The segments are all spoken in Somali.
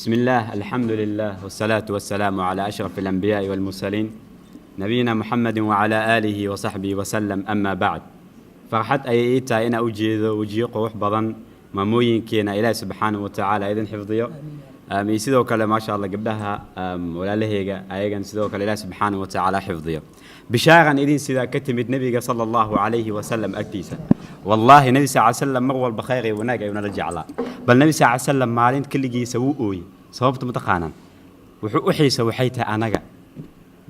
بسم الله الحمد لله والصلاة والسلام على أشرف الأنبياء والمرسلين نبينا محمد وعلى آله وصحبه وسلم أما بعد فرحت أيئتا إن أجيذ وجيق روح بضن مموين كينا إله سبحانه وتعالى إذن حفظيه يسيدو كلا ما شاء الله قبلها ولا لهيجا أيجا سيدو كلا إله سبحانه وتعالى حفظيه بشارا إذن سيدا كتمت نبي صلى الله عليه وسلم أكتيسا والله نبي صلى الله عليه وسلم مغول بخير وناقا ونرجع الله بل نبي صلى الله عليه وسلم مالين كل جي سووي صوبت متقانا وحيس وحيتها أناقا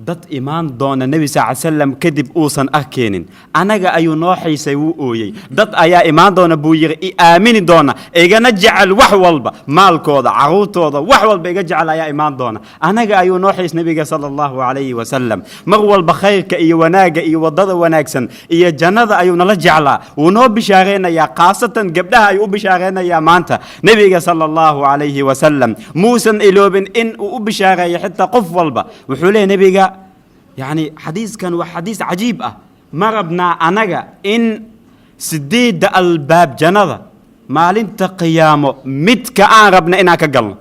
dad imaan doona nabi sallam kadib uusan arkeenin anaga ayuu noo xiisay uu ooyay dad ayaa imaan doona buu yiri aamini doona igana jecel wax walba maalkooda caruurtooda wax walba iga jecel ayaa imaan doona anaga ayuu noo xiis nabiga sallallahu alayhi wa sallam mar walba khayrka iyo wanaaga iyo wadada wanaagsan iyo jannada ayuu nala jeclaa uu noo bishaareynaya qaasatan gabdhaha ayuu u bishaareynaya maanta nabiga sallallahu alayhi wa sallam muusan iloobin in uu u bishaareeyo xitaa qof walba wuxuu leeyahay nabiga يعني حديث كان وحديث عجيب ما ربنا أنجا إن سديد الباب جنة مالين تقيامه متك ربنا إنك قل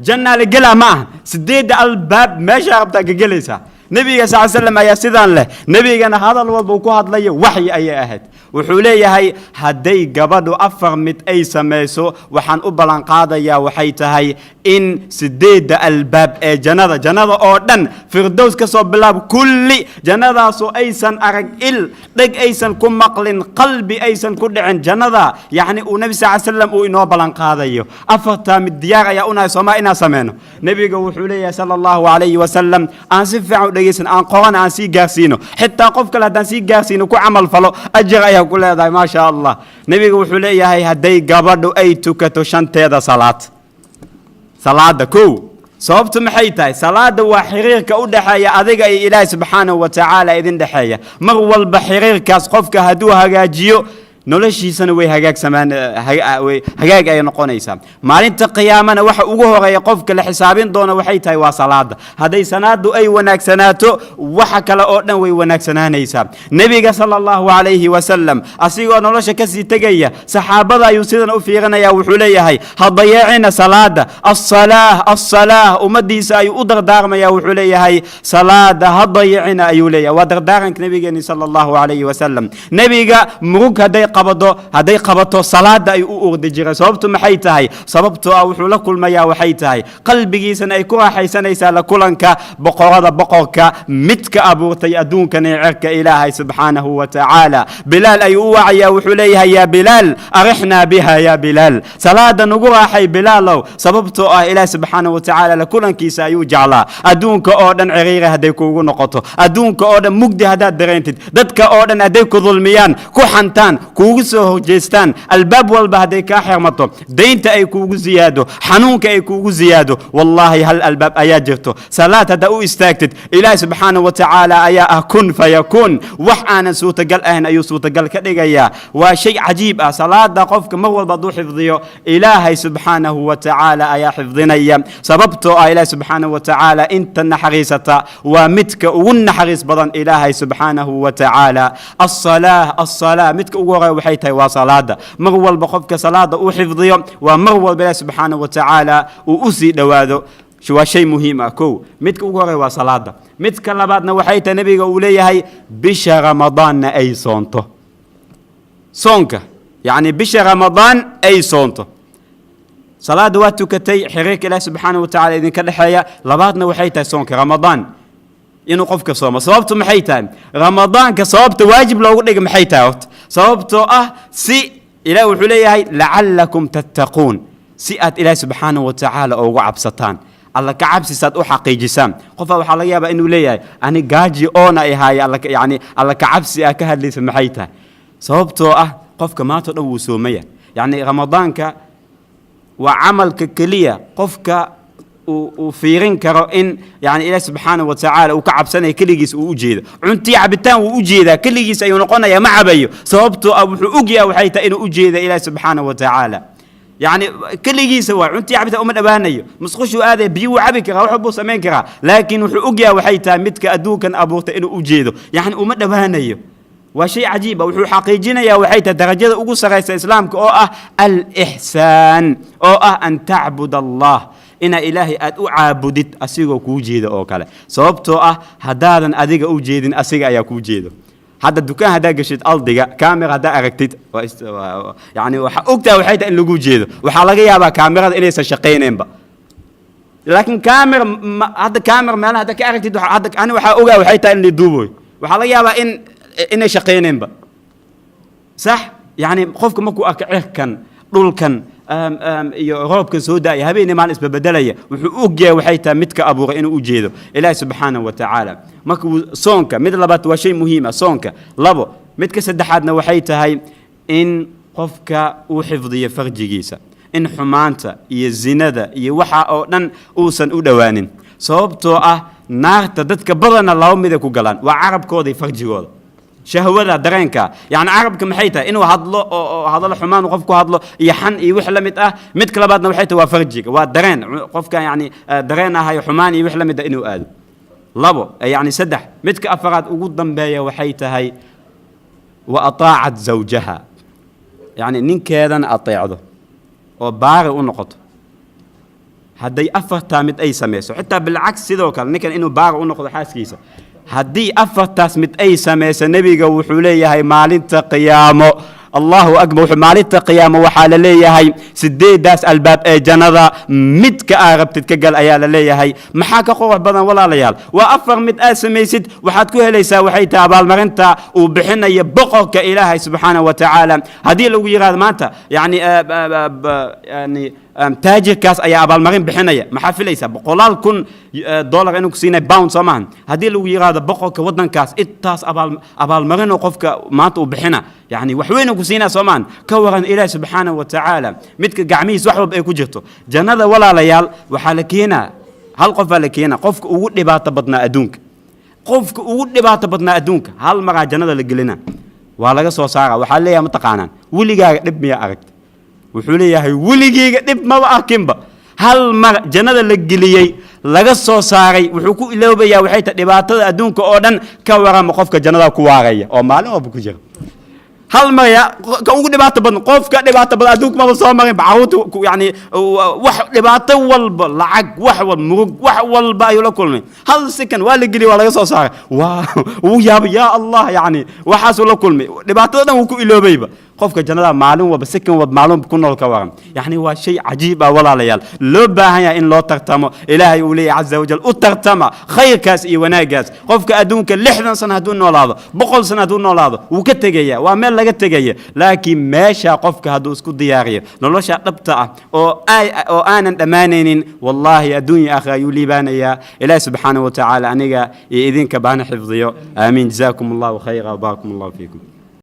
جنة لقلا معه سديد الباب ما شربت جلسة نبي صلى الله عليه وسلم يا سيدان له نبي أنا هذا الوضوء هذا لي وحي أي أحد وحولي هاي هدي قبضوا أفر مت أي سميسو وحن أبلان قاضي يا وحيتهاي إن سديد الباب جنة أردن فردوس كسو بلاب كل جنة سو أيسن أرق إل دق أيسن كم مقلن قلبي أيسن كل عن جنة يعني ونبي صلى الله عليه وسلم وإنه بلان قاضي أفر تام الديار يا أنا سما إنا سمينه نبي وحولي صلى الله عليه وسلم أنسفع دقيسن أن قرآن أنسي جارسينه حتى قفك لا تنسي جارسينه كعمل فلو أجر أيه كل هذا ما شاء الله نبي وحولي هاي هدي قبض أي تكتو شنتة صلاة كو صوبت محيتاي صلاة وحريرك ودحيا أذيك إله سبحانه وتعالى إذن دحيا مغول بحريرك أسقفك هدوها جاجيو نولشي سنوي هجاك سمان هجاك أي نقونيسا مالين قيامنا وح وجوه يقفك لحسابين دون وحيتاي وصلاة هذي سناد أي وناك سناتو وحك لأردن وناك سنانيسا نبي صلى الله عليه وسلم أسيغو نولش كسي تجيا صحابة يوسيدنا أفيرنا يا وحوليا هاي هضيعنا صلاة الصلاة ومدي ساي أدر دارما يا وحوليا هاي صلاة هضيعنا أيوليا ودر دارنك نبي صلى الله عليه وسلم نبي مروك هدي قبضو صلاة أي أورد جرى صببتو محيتهاي صببتو أو حول كل ما يا وحيتهاي قلبي سن أي كوا حيسن يسال كلنك بقرك متك أبورتي أدونك نعرك إلهي سبحانه وتعالى بلال أي وعي وحليها يا بلال أرحنا بها يا بلال صلاة نقرا حي بلال صببتو إله سبحانه وتعالى لكلنك يسايو جعلا أدونك أودن عريرة هديكو نقطو أدونك أودن مجد هداد درينتد ددك أودن أديكو ظلميان كوحنتان كوغسو جيستان الباب والبهدي كاحرمتو دينت اي كوغ زيادو حنونك اي كوغ زيادو والله هل الباب اياجرتو صلاة داو استاكتت إله سبحانه وتعالى ايا كن فيكون وحانا سوت قال اهن ايو سوت قال كدغيا وشيء عجيب صلاة دا قفك مول بدو حفظيو إلهي سبحانه وتعالى ايا حفظنيا سببتو إله سبحانه وتعالى انت النحريسة ومتك ونحريس بدن إلهي سبحانه وتعالى الصلاة متك وحيتها وصلاة مغول بخفك صلاة وحفظيه ومغول بالله سبحانه وتعالى وأسي دواذو شو شيء مهم أكو متك وغوري وصلاة متك لبعضنا وحيتها نبي قوليه هاي بش رمضان أي صونك يعني بش رمضان أي صونته صلاة دواتو كتي حريك الله سبحانه وتعالى إذن كالحياة لبعضنا وحيتها صونك رمضان إنه قفك صوم صوابته محيتان رمضان كصوابته واجب لو قلت محيتان صوابته سي إله وحليه لعلكم تتقون سئت إله سبحانه وتعالى أو عبستان الله كعبس سات حقي جسام قفا وحلا يابا إنه ليه أنا جاجي أنا هاي الله يعني الله كعبس أكهد لي في محيتان صوابته قفك ما تدو سومية يعني رمضان وعمل كلية قفك وفيرين كرو إن يعني إله سبحانه وتعالى وكعب سنة كل جيس ووجيده عنتي عبتان ووجيده كل جيس أيونقنا يا معبيه صوبته أو أوجيا وحيت إنه وجيده إله سبحانه وتعالى يعني كل جيس هو عنتي عبتان أمد أبانيه مسخش هذا بيو عبك روح أبو سمين كرا لكن أوجيا وحيت متك أدوك أبوت إنه وجيده يعني أمد أبانيه وشيء عجيب وحو حقيقينا يا وحيت درجة أقول سغيس إسلامك الإحسان أن تعبد الله ina ilaahay aad u caabudid asigoo kuu jeeda oo kale sababtoo ah hadaadan adiga u jeedin asiga ayaa kuu jeedo hadda dukaan hadaa gashid aldiga kaamira hadaa aragtid yani waxa ogtaa waxay tahay in lagu jeedo waxa laga yaabaa kaamirada inaysan shaqeyneenba laakiin kaamira hadda kaamira meelaha hadaa ka aragtid hadda ani waxa ogaa waxay tahay in la duubo waxa laga yaabaa inay shaqeyneenba sax yani qofka markuu arko cirkan dhulkan iyo roobkan soo daaya habeenii maalin isbeddelaya wuxuu ogyahay waxay tahay midka abuuray inuu u jeedo ilaahay subxaanahu wa tacaala marka soonka mid labaad waa shay muhiim ah soonka labo midka saddexaadna waxay tahay in qofka uu xifdiyo farjigiisa in xumaanta iyo zinada iyo waxa oo dhan uusan u dhawaanin sababtoo ah naarta dadka badana laba mid ay ku galaan waa carabkooda iyo farjigooda shahwada dareenka yani carabka maxay tahay inuu hadlo oo hadalo xumaan qof ku hadlo iyo xan iyo wix la mid ah mid kale baadna waxay tahay waa farjiga waa dareen qofka yani dareen ahay xumaan iyo wix la mid ah inuu aado labo yani saddex midka afraad ugu dambeeya waxay tahay wa ataacat zawjaha yani ninkeedan ateecdo oo baari u noqoto hadday afartaa mid ay samayso xitaa bilcaks sidoo kale ninkan inuu baari u noqdo xaaskiisa haddii afartaas mid ay samayso nebiga wuxuu leeyahay maalinta qiyaamo allahu akbar wuxuu maalinta qiyaamo waxaa la leeyahay sideedaas albaab ee jannada midka aa rabtid ka gal ayaa la leeyahay maxaa ka qurux badan walaalayaal waa afar mid aad samaysid waxaad ku helaysaa waxay tahay abaalmarinta uu bixinayo boqorka ilaahay subxaanahu wa tacaala haddii lagu yidhaahdo maanta yani taajirkaas ayaa abaalmarin bixinaya maxaa filaysaa boqolaal kun dollar inuu ku siinay pound soo maahan haddii lagu yidhaahdo boqorka waddankaas intaas abaalmarinoo qofka maanta uu bixina yani wax weyn ku siinaa soo maahan ka waran ilaahi subxaanahu wa tacaala midka gacmihiis wax walba ay ku jirto jannada walaalayaal waxaa la keenaa hal qof baa la keenaa qofka ugu dhibaato badnaa adduunka qofka ugu dhibaato badnaa adduunka hal maraa jannada la gelina waa laga soo saara waxaa leeyahay mataqaanaan weligaaga dhib miyaa aragta wuxuu leeyahay weligeyga dhib maba arkinba hal mar jannada la geliyey laga soo saaray wuxuu ku iloobayaa waxay tahay dhibaatada adduunka oo dhan ka warama qofka jannada ku waaraya oo maalin walba ku jira hal mar ya ka ugu dhibaato badan qofka dhibaato badan adduunka maba soo marin bacaruurta yani wax dhibaato walba lacag wax walba murug wax walba ayuu la kulmay hal second waa la geliyey waa laga soo saaray waa uu yaaba yaa allah yani waxaasuu la kulmay dhibaatada dhan wuu ku iloobayba qofka jannada maalin walba second walba maalin ku nool ka waran yani waa shay cajiib ah walaalayaal loo baahan yahay in loo tartamo ilaahay uu leeyahay azza wajal u tartama khayrkaas iyo wanaagaas qofka adduunka 60 sano hadduu noolaado 100 sano hadduu noolaado wuu ka tegaya waa meel laga tegaya laakiin meesha qofka hadduu isku diyaariyo nolosha dhabta ah oo aanan dhammaanaynin wallahi adduunya aakhira ayuu liibaanaya ilaahay subxaanahu wa tacaala aniga iyo idinka baana xifdiyo aamiin jazaakum allahu khayra wa barakum allahu fiikum